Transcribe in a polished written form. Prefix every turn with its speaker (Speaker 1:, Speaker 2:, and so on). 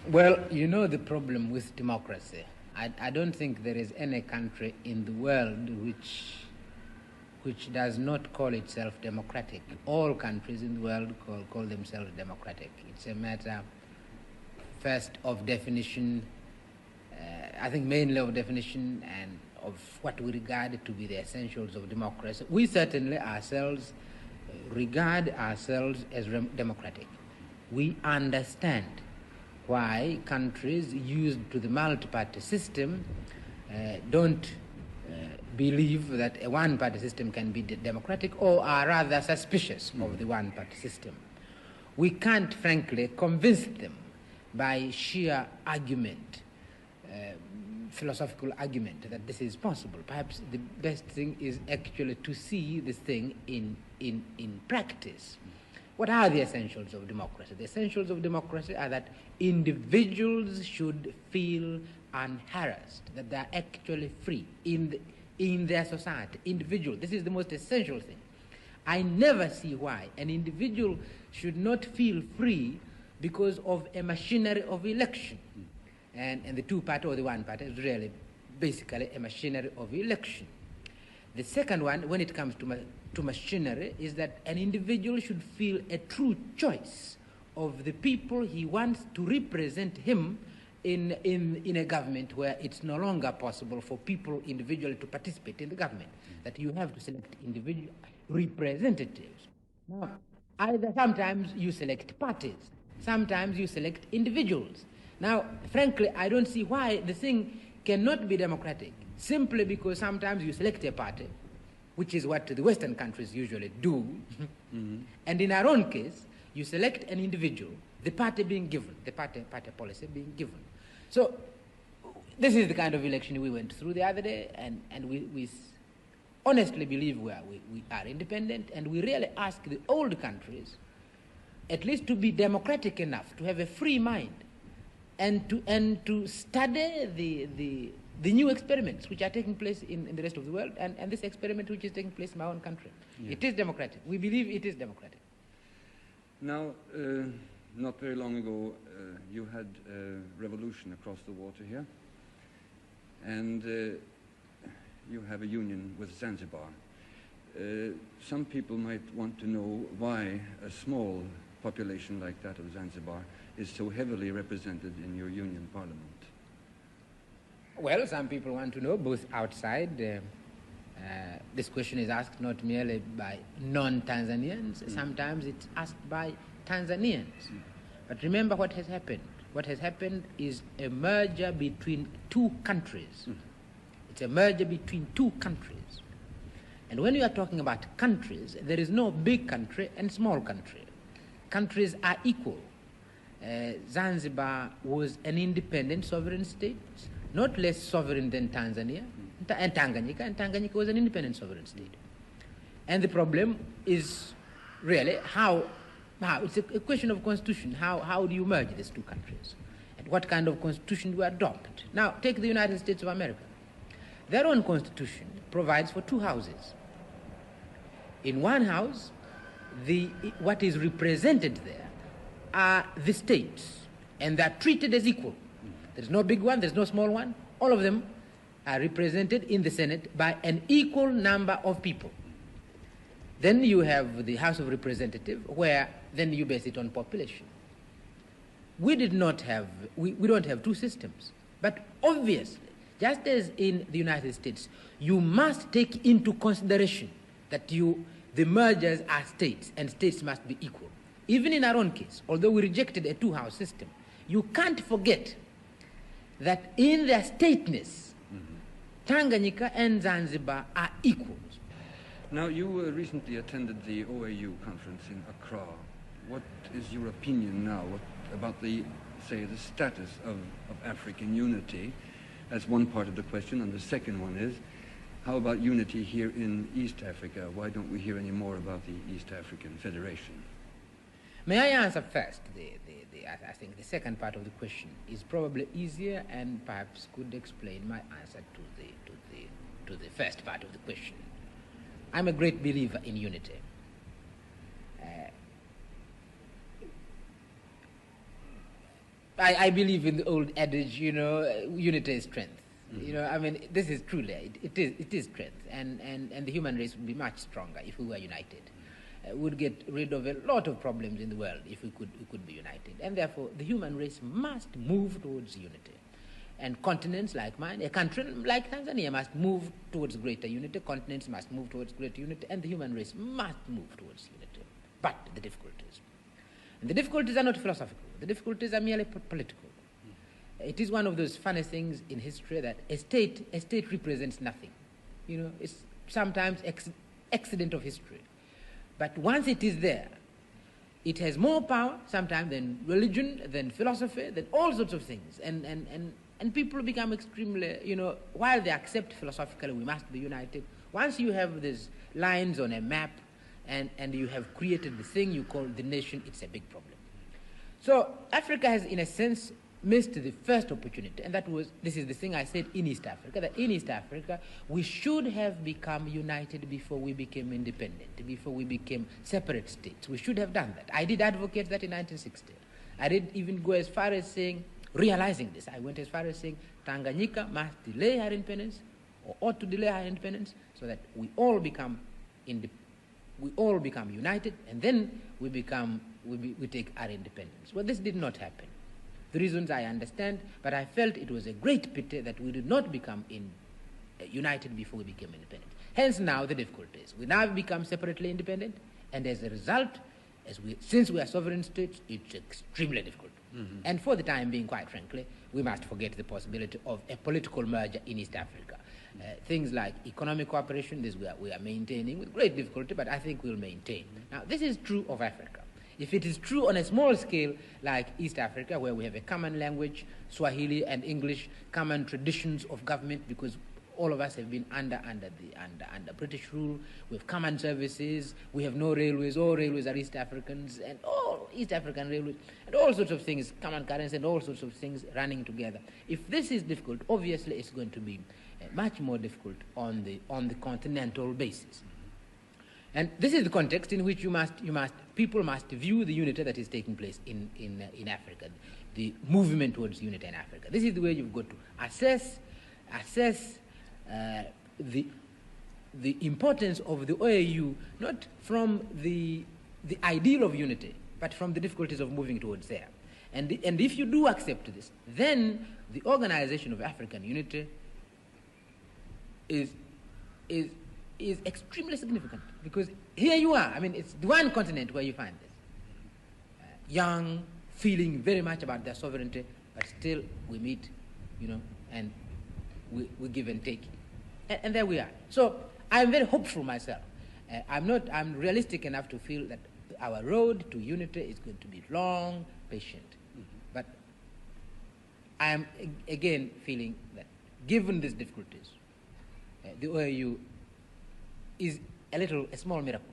Speaker 1: Well, you know the problem with democracy. I don't think there is any country in the world which does not call itself democratic. All countries in the world call themselves democratic. It's a matter, first, of definition, I think mainly of definition and of what we regard to be the essentials of democracy. We certainly ourselves regard ourselves as democratic. We understand why countries used to the multi-party system don't believe that a one-party system can be democratic, or are rather suspicious of the one-party system. We can't, frankly, convince them by sheer argument, philosophical argument, that this is possible. Perhaps the best thing is actually to see this thing in practice. What are the essentials of democracy? The essentials of democracy are that individuals should feel unharassed, that they are actually free in their society. Individual, this is the most essential thing. I never see why an individual should not feel free because of a machinery of election. And the two-party or the one-party is really basically a machinery of election. The second one, when it comes to machinery, is that an individual should feel a true choice of the people he wants to represent him in a government where it's no longer possible for people individually to participate in the government, that you have to select individual representatives. Now, sometimes you select parties, sometimes you select individuals. Now, frankly, I don't see why the thing cannot be democratic, simply because sometimes you select a party, which is what the Western countries usually do, and in our own case, you select an individual, the party being given, the party policy being given. So this is the kind of election we went through the other day, and we honestly believe we are independent, and we really ask the old countries at least to be democratic enough, to have a free mind, and to study the new experiments which are taking place in the rest of the world, and this experiment which is taking place in our own country. Yeah. It is democratic. We believe it is democratic.
Speaker 2: Now, not very long ago, you had a revolution across the water here, and you have a union with Zanzibar. Some people might want to know why a small population like that of Zanzibar is so heavily represented in your union parliament.
Speaker 1: Well, some people want to know, both outside. This question is asked not merely by non-Tanzanians. Sometimes it's asked by Tanzanians. But remember what has happened. What has happened is a merger between two countries. It's a merger between two countries. And when you are talking about countries, there is no big country and small country. Countries are equal. Zanzibar was an independent sovereign state, not less sovereign than Tanzania and Tanganyika was an independent sovereign state. And the problem is really how it's a question of constitution. How do you merge these two countries? And what kind of constitution do you adopt? Now, take the United States of America. Their own constitution provides for two houses. In one house, what is represented there are the states, and they're treated as equal. There's no big one, there's no small one. All of them are represented in the Senate by an equal number of people. Then you have the House of Representatives, where then you base it on population. We don't have two systems. But obviously, just as in the United States, you must take into consideration that the mergers are states, and states must be equal. Even in our own case, although we rejected a two-house system, you can't forget that in their stateness, Tanganyika and Zanzibar are equals.
Speaker 2: Now, you recently attended the OAU conference in Accra. What is your opinion now about the status of African unity? That's one part of the question, and the second one is, how about unity here in East Africa? Why don't we hear any more about the East African Federation?
Speaker 1: May I answer first? I think the second part of the question is probably easier and perhaps could explain my answer to the first part of the question. I'm a great believer in unity. I believe in the old adage, unity is strength. I mean, this is truly, it is strength. And the human race would be much stronger if we were united. We'd get rid of a lot of problems in the world if we could be united. And therefore, the human race must move towards unity. And continents like mine, a country like Tanzania must move towards greater unity, continents must move towards greater unity, and the human race must move towards unity. But the difficulties are not philosophical. The difficulties are merely political. It is one of those funny things in history that a state represents nothing. It's sometimes accident of history. But once it is there, it has more power sometimes than religion, than philosophy, than all sorts of things. And people become extremely, while they accept philosophically we must be united, once you have these lines on a map and you have created the thing you call the nation, it's a big problem. So Africa has, in a sense, missed the first opportunity, and this is the thing I said in East Africa, that in East Africa we should have become united before we became independent, before we became separate states. We should have done that. I did advocate that in 1960. I did even go as far as saying, realizing this, I went as far as saying Tanganyika must delay her independence, or ought to delay her independence, so that we all become united, and then we take our independence. Well, this did not happen. The reasons I understand, but I felt it was a great pity that we did not become united before we became independent. Hence now the difficulties. We now become separately independent, and as a result, since we are sovereign states, it's extremely difficult. And for the time being, quite frankly, we must forget the possibility of a political merger in East Africa. Things like economic cooperation, this we are maintaining with great difficulty, but I think we'll maintain. Now, this is true of Africa. If it is true on a small scale like East Africa, where we have a common language, Swahili and English, common traditions of government, because all of us have been under British rule, we have common services, we have no railways, all railways are East Africans, and all East African railways, and all sorts of things, common currency and all sorts of things running together. If this is difficult, obviously it's going to be much more difficult on the continental basis. And this is the context in which people must view the unity that is taking place in Africa, the movement towards unity in Africa. This is the way you've got to assess the importance of the OAU, not from the ideal of unity, but from the difficulties of moving towards there. And if you do accept this, then the organization of African unity is extremely significant, because here you are. I mean, it's the one continent where you find this. Young, feeling very much about their sovereignty, but still we meet, and we give and take. And there we are. So I'm very hopeful myself. I'm realistic enough to feel that our road to unity is going to be long, patient. But I am again feeling that given these difficulties, the OAU is a small miracle.